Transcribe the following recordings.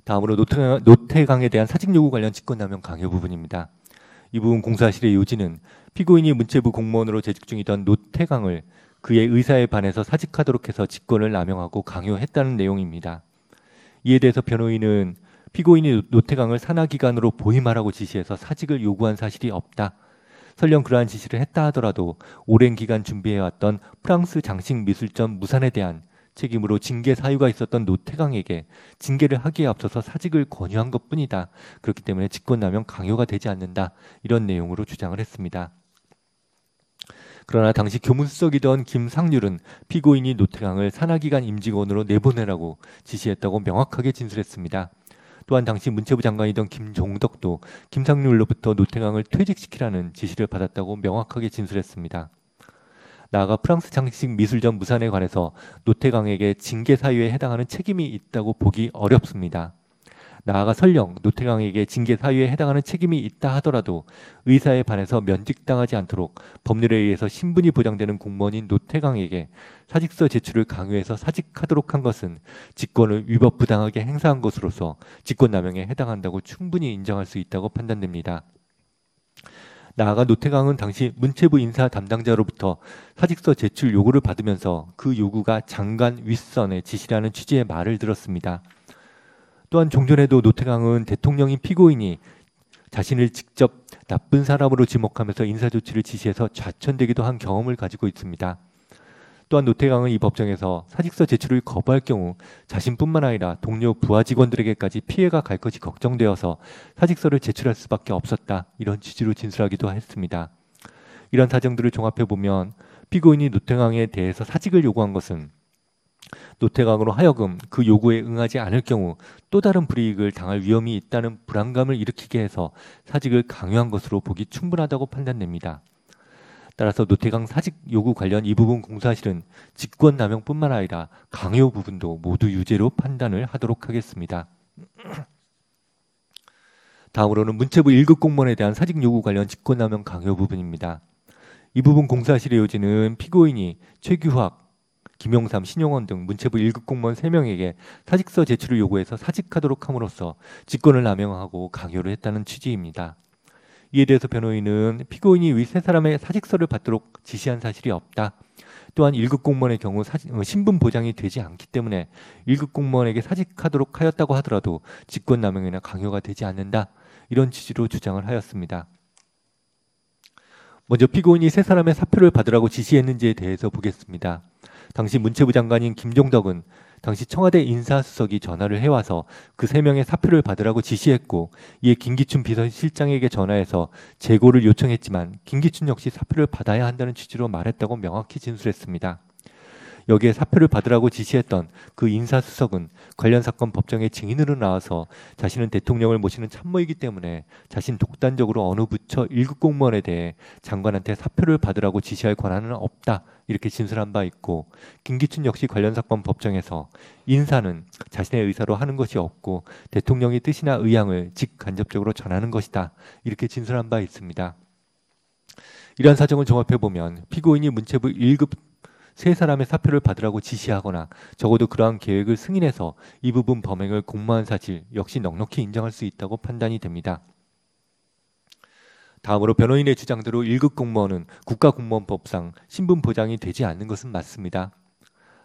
다음으로 노태강에 대한 사직 요구 관련 직권남용 강요 부분입니다. 이 부분 공사실의 요지는 피고인이 문체부 공무원으로 재직 중이던 노태강을 그의 의사에 반해서 사직하도록 해서 직권을 남용하고 강요했다는 내용입니다. 이에 대해서 변호인은 피고인이 노태강을 산하기관으로 보임하라고 지시해서 사직을 요구한 사실이 없다. 설령 그러한 지시를 했다 하더라도 오랜 기간 준비해왔던 프랑스 장식미술전 무산에 대한 책임으로 징계 사유가 있었던 노태강에게 징계를 하기에 앞서서 사직을 권유한 것뿐이다. 그렇기 때문에 직권남용 강요가 되지 않는다. 이런 내용으로 주장을 했습니다. 그러나 당시 교문수석이던 김상률은 피고인이 노태강을 산하기관 임직원으로 내보내라고 지시했다고 명확하게 진술했습니다. 또한 당시 문체부 장관이던 김종덕도 김상률로부터 노태강을 퇴직시키라는 지시를 받았다고 명확하게 진술했습니다. 나아가 프랑스 장식 미술전 무산에 관해서 노태강에게 징계 사유에 해당하는 책임이 있다고 보기 어렵습니다. 나아가 설령 노태강에게 징계 사유에 해당하는 책임이 있다 하더라도 의사에 반해서 면직당하지 않도록 법률에 의해서 신분이 보장되는 공무원인 노태강에게 사직서 제출을 강요해서 사직하도록 한 것은 직권을 위법부당하게 행사한 것으로서 직권남용에 해당한다고 충분히 인정할 수 있다고 판단됩니다. 나아가 노태강은 당시 문체부 인사 담당자로부터 사직서 제출 요구를 받으면서 그 요구가 장관 윗선의 지시라는 취지의 말을 들었습니다. 또한 종전에도 노태강은 대통령인 피고인이 자신을 직접 나쁜 사람으로 지목하면서 인사조치를 지시해서 좌천되기도 한 경험을 가지고 있습니다. 또한 노태강은 이 법정에서 사직서 제출을 거부할 경우 자신뿐만 아니라 동료 부하 직원들에게까지 피해가 갈 것이 걱정되어서 사직서를 제출할 수밖에 없었다. 이런 취지로 진술하기도 했습니다. 이런 사정들을 종합해보면 피고인이 노태강에 대해서 사직을 요구한 것은 노태강으로 하여금 그 요구에 응하지 않을 경우 또 다른 불이익을 당할 위험이 있다는 불안감을 일으키게 해서 사직을 강요한 것으로 보기 충분하다고 판단됩니다. 따라서 노태강 사직 요구 관련 이 부분 공사실은 직권남용뿐만 아니라 강요 부분도 모두 유죄로 판단을 하도록 하겠습니다. 다음으로는 문체부 1급 공무원에 대한 사직 요구 관련 직권남용 강요 부분입니다. 이 부분 공사실의 요지는 피고인이 최규학, 김용삼, 신용원 등 문체부 1급 공무원 3명에게 사직서 제출을 요구해서 사직하도록 함으로써 직권을 남용하고 강요를 했다는 취지입니다. 이에 대해서 변호인은 피고인이 위 세 사람의 사직서를 받도록 지시한 사실이 없다. 또한 1급 공무원의 경우 신분 보장이 되지 않기 때문에 1급 공무원에게 사직하도록 하였다고 하더라도 직권남용이나 강요가 되지 않는다. 이런 취지로 주장을 하였습니다. 먼저 피고인이 세 사람의 사표를 받으라고 지시했는지에 대해서 보겠습니다. 당시 문체부 장관인 김종덕은 당시 청와대 인사수석이 전화를 해와서 그 3명의 사표를 받으라고 지시했고 이에 김기춘 비서실장에게 전화해서 재고를 요청했지만 김기춘 역시 사표를 받아야 한다는 취지로 말했다고 명확히 진술했습니다. 여기에 사표를 받으라고 지시했던 그 인사수석은 관련 사건 법정에 증인으로 나와서 자신은 대통령을 모시는 참모이기 때문에 자신 독단적으로 어느 부처 1급 공무원에 대해 장관한테 사표를 받으라고 지시할 권한은 없다. 이렇게 진술한 바 있고 김기춘 역시 관련 사건 법정에서 인사는 자신의 의사로 하는 것이 없고 대통령의 뜻이나 의향을 직간접적으로 전하는 것이다. 이렇게 진술한 바 있습니다. 이러한 사정을 종합해보면 피고인이 문체부 1급 세 사람의 사표를 받으라고 지시하거나 적어도 그러한 계획을 승인해서 이 부분 범행을 공모한 사실 역시 넉넉히 인정할 수 있다고 판단이 됩니다. 다음으로 변호인의 주장대로 1급 공무원은 국가공무원법상 신분 보장이 되지 않는 것은 맞습니다.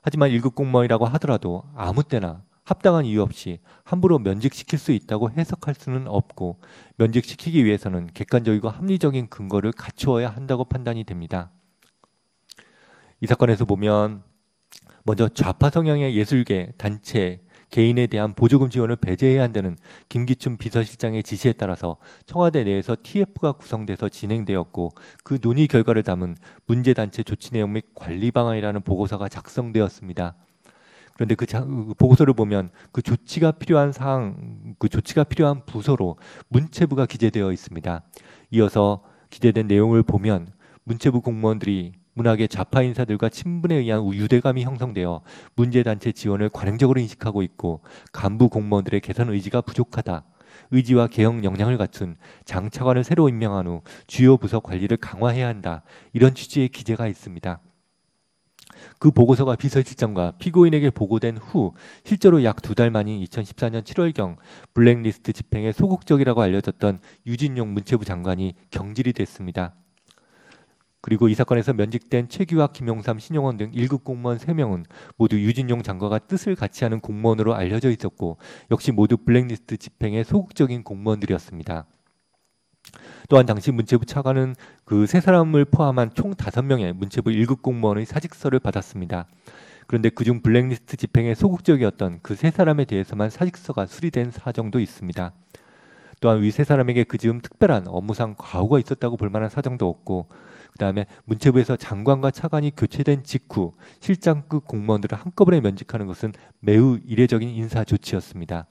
하지만 1급 공무원이라고 하더라도 아무 때나 합당한 이유 없이 함부로 면직시킬 수 있다고 해석할 수는 없고 면직시키기 위해서는 객관적이고 합리적인 근거를 갖추어야 한다고 판단이 됩니다. 이 사건에서 보면 먼저 좌파 성향의 예술계, 단체, 개인에 대한 보조금 지원을 배제해야 한다는 김기춘 비서실장의 지시에 따라서 청와대 내에서 TF가 구성돼서 진행되었고 그 논의 결과를 담은 문제단체 조치 내용 및 관리 방안이라는 보고서가 작성되었습니다. 그런데 그 보고서를 보면 그 조치가 필요한 사항, 그 조치가 필요한 부서로 문체부가 기재되어 있습니다. 이어서 기재된 내용을 보면 문체부 공무원들이 문학의 좌파 인사들과 친분에 의한 유대감이 형성되어 문제단체 지원을 관행적으로 인식하고 있고 간부 공무원들의 개선 의지가 부족하다. 의지와 개혁 역량을 갖춘 장차관을 새로 임명한 후 주요 부서 관리를 강화해야 한다. 이런 취지의 기재가 있습니다. 그 보고서가 비서실장과 피고인에게 보고된 후 실제로 약 2달 만인 2014년 7월경 블랙리스트 집행에 소극적이라고 알려졌던 유진용 문체부 장관이 경질이 됐습니다. 그리고 이 사건에서 면직된 최규학, 김용삼, 신용원 등 1급 공무원 3명은 모두 유진용 장관과 뜻을 같이 하는 공무원으로 알려져 있었고 역시 모두 블랙리스트 집행에 소극적인 공무원들이었습니다. 또한 당시 문체부 차관은 그 세 사람을 포함한 총 5명의 문체부 1급 공무원의 사직서를 받았습니다. 그런데 그중 블랙리스트 집행에 소극적이었던 그 세 사람에 대해서만 사직서가 수리된 사정도 있습니다. 또한 위 세 사람에게 그 즈음 특별한 업무상 과오가 있었다고 볼 만한 사정도 없고 그 다음에 문체부에서 장관과 차관이 교체된 직후 실장급 공무원들을 한꺼번에 면직하는 것은 매우 이례적인 인사 조치였습니다.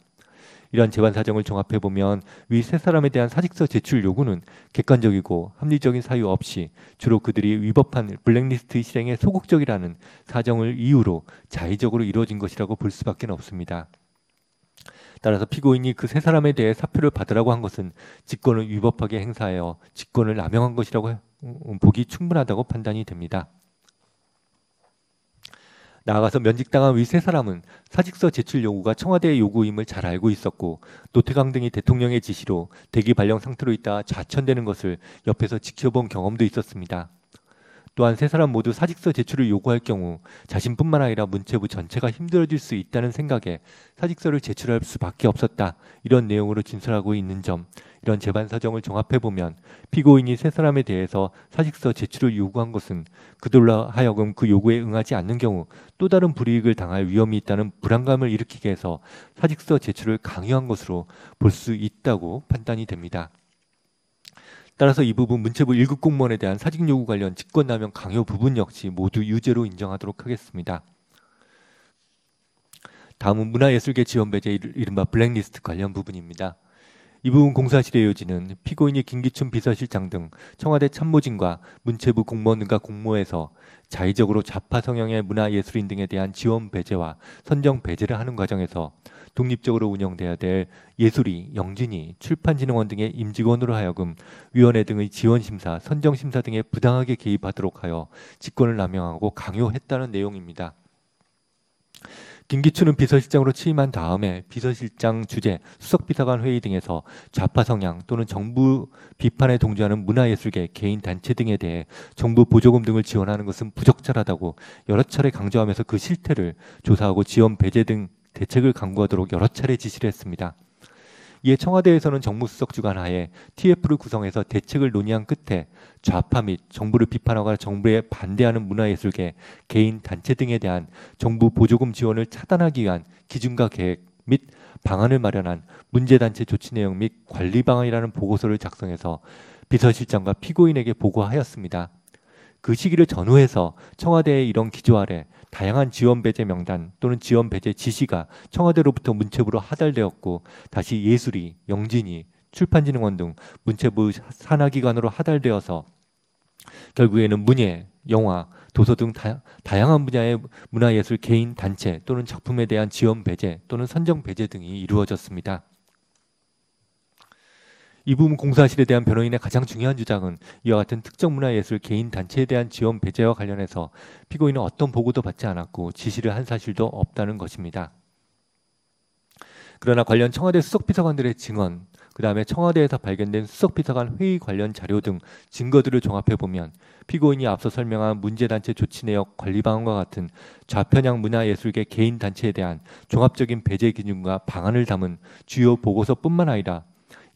이러한 재반 사정을 종합해보면 위 세 사람에 대한 사직서 제출 요구는 객관적이고 합리적인 사유 없이 주로 그들이 위법한 블랙리스트 실행에 소극적이라는 사정을 이유로 자의적으로 이루어진 것이라고 볼 수밖에 없습니다. 따라서 피고인이 그 세 사람에 대해 사표를 받으라고 한 것은 직권을 위법하게 행사하여 직권을 남용한 것이라고 보기 충분하다고 판단이 됩니다. 나아가서 면직당한 위 세 사람은 사직서 제출 요구가 청와대의 요구임을 잘 알고 있었고 노태강 등이 대통령의 지시로 대기 발령 상태로 있다 좌천되는 것을 옆에서 지켜본 경험도 있었습니다. 또한 세 사람 모두 사직서 제출을 요구할 경우 자신뿐만 아니라 문체부 전체가 힘들어질 수 있다는 생각에 사직서를 제출할 수밖에 없었다. 이런 내용으로 진술하고 있는 점, 이런 재반 사정을 종합해보면 피고인이 세 사람에 대해서 사직서 제출을 요구한 것은 그들로 하여금 그 요구에 응하지 않는 경우 또 다른 불이익을 당할 위험이 있다는 불안감을 일으키게 해서 사직서 제출을 강요한 것으로 볼 수 있다고 판단이 됩니다. 따라서 이 부분 문체부 1급 공무원에 대한 사직 요구 관련 직권남용 강요 부분 역시 모두 유죄로 인정하도록 하겠습니다. 다음은 문화예술계 지원배제 이른바 블랙리스트 관련 부분입니다. 이 부분 공사실의 요지는 피고인이 김기춘 비서실장 등 청와대 참모진과 문체부 공무원 등과 공모해서 자의적으로 좌파 성향의 문화예술인 등에 대한 지원 배제와 선정 배제를 하는 과정에서 독립적으로 운영돼야 될 예술이, 영진이, 출판진흥원 등의 임직원으로 하여금 위원회 등의 지원심사, 선정심사 등에 부당하게 개입하도록 하여 직권을 남용하고 강요했다는 내용입니다. 김기춘은 비서실장으로 취임한 다음에 비서실장 주재, 수석비서관 회의 등에서 좌파 성향 또는 정부 비판에 동조하는 문화예술계, 개인 단체 등에 대해 정부 보조금 등을 지원하는 것은 부적절하다고 여러 차례 강조하면서 그 실태를 조사하고 지원 배제 등 대책을 강구하도록 여러 차례 지시를 했습니다. 이에 청와대에서는 정무수석 주관 하에 TF를 구성해서 대책을 논의한 끝에 좌파 및 정부를 비판하거나 정부에 반대하는 문화예술계, 개인 단체 등에 대한 정부 보조금 지원을 차단하기 위한 기준과 계획 및 방안을 마련한 문제단체 조치 내용 및 관리 방안이라는 보고서를 작성해서 비서실장과 피고인에게 보고하였습니다. 그 시기를 전후해서 청와대의 이런 기조 아래 다양한 지원 배제 명단 또는 지원 배제 지시가 청와대로부터 문체부로 하달되었고 다시 예술이, 영진이, 출판진흥원 등 문체부 산하기관으로 하달되어서 결국에는 문예, 영화, 도서 등 다양한 분야의 문화예술 개인 단체 또는 작품에 대한 지원 배제 또는 선정 배제 등이 이루어졌습니다. 이 부분 공사실에 대한 변호인의 가장 중요한 주장은 이와 같은 특정 문화예술 개인 단체에 대한 지원 배제와 관련해서 피고인은 어떤 보고도 받지 않았고 지시를 한 사실도 없다는 것입니다. 그러나 관련 청와대 수석비서관들의 증언, 그 다음에 청와대에서 발견된 수석비서관 회의 관련 자료 등 증거들을 종합해보면 피고인이 앞서 설명한 문제단체 조치 내역 관리 방안과 같은 좌편향 문화예술계 개인 단체에 대한 종합적인 배제 기준과 방안을 담은 주요 보고서뿐만 아니라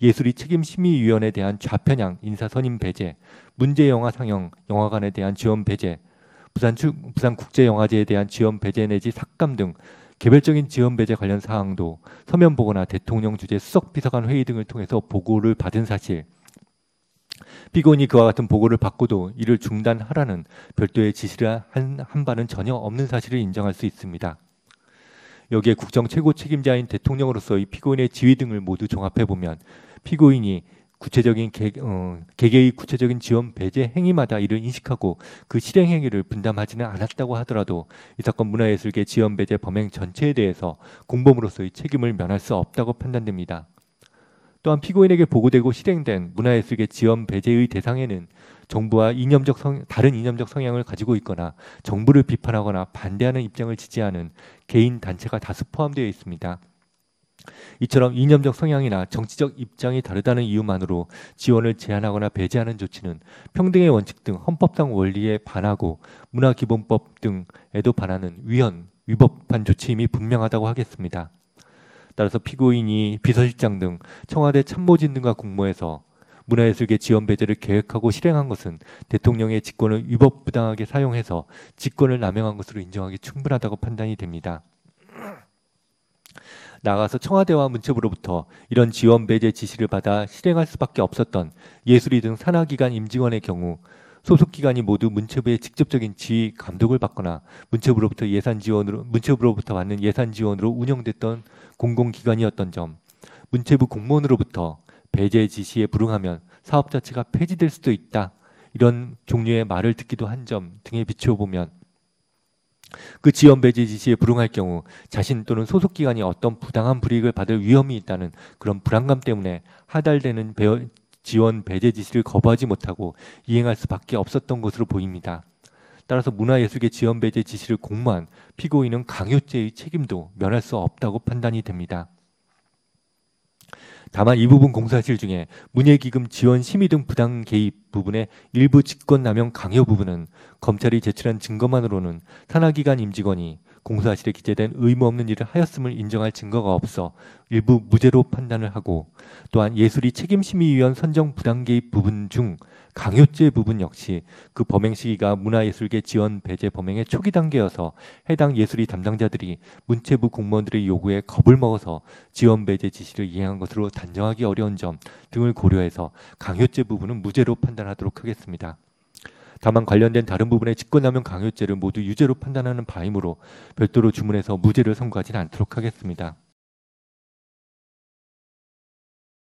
예술이 책임심의위원회에 대한 좌편향 인사선임 배제, 문제영화 상영 영화관에 대한 지원 배제, 부산국제영화제에 대한 지원 배제 내지 삭감 등 개별적인 지원 배제 관련 사항도 서면 보고나 대통령 주재 수석비서관 회의 등을 통해서 보고를 받은 사실, 피고인이 그와 같은 보고를 받고도 이를 중단하라는 별도의 지시를 한 바는 전혀 없는 사실을 인정할 수 있습니다. 여기에 국정 최고 책임자인 대통령으로서의 피고인의 지위 등을 모두 종합해보면 피고인이 구체적인 개개의 구체적인 지원 배제 행위마다 이를 인식하고 그 실행 행위를 분담하지는 않았다고 하더라도 이 사건 문화예술계 지원 배제 범행 전체에 대해서 공범으로서의 책임을 면할 수 없다고 판단됩니다. 또한 피고인에게 보고되고 실행된 문화예술계 지원 배제의 대상에는 정부와 다른 이념적 성향을 가지고 있거나 정부를 비판하거나 반대하는 입장을 지지하는 개인 단체가 다수 포함되어 있습니다. 이처럼 이념적 성향이나 정치적 입장이 다르다는 이유만으로 지원을 제한하거나 배제하는 조치는 평등의 원칙 등 헌법상 원리에 반하고 문화기본법 등에도 반하는 위법한 조치임이 분명하다고 하겠습니다. 따라서 피고인이 비서실장 등 청와대 참모진 등과 공모해서 문화예술계 지원 배제를 계획하고 실행한 것은 대통령의 직권을 위법부당하게 사용해서 직권을 남용한 것으로 인정하기 충분하다고 판단이 됩니다. 나아가서 청와대와 문체부로부터 이런 지원 배제 지시를 받아 실행할 수밖에 없었던 예술이 등 산하기관 임직원의 경우 소속기관이 모두 문체부의 직접적인 지휘 감독을 받거나 문체부로부터 받는 예산 지원으로 운영됐던 공공기관이었던 점, 문체부 공무원으로부터 배제 지시에 불응하면 사업 자체가 폐지될 수도 있다. 이런 종류의 말을 듣기도 한 점 등에 비추어 보면 그 지원 배제 지시에 불응할 경우 자신 또는 소속기관이 어떤 부당한 불이익을 받을 위험이 있다는 그런 불안감 때문에 하달되는 지원 배제 지시를 거부하지 못하고 이행할 수밖에 없었던 것으로 보입니다. 따라서 문화예술계 지원 배제 지시를 공모한 피고인은 강요죄의 책임도 면할 수 없다고 판단이 됩니다. 다만 이 부분 공사실 중에 문예기금 지원 심의 등 부당 개입 부분의 일부 직권남용 강요 부분은 검찰이 제출한 증거만으로는 산하기관 임직원이 공사실에 기재된 의무 없는 일을 하였음을 인정할 증거가 없어 일부 무죄로 판단을 하고, 또한 예술이 책임심의위원 선정 부당 개입 부분 중 강요죄 부분 역시 그 범행 시기가 문화예술계 지원 배제 범행의 초기 단계여서 해당 예술이 담당자들이 문체부 공무원들의 요구에 겁을 먹어서 지원 배제 지시를 이행한 것으로 단정하기 어려운 점 등을 고려해서 강요죄 부분은 무죄로 판단하도록 하겠습니다. 다만 관련된 다른 부분의 직권남용 강요죄를 모두 유죄로 판단하는 바이므로 별도로 주문해서 무죄를 선고하지는 않도록 하겠습니다.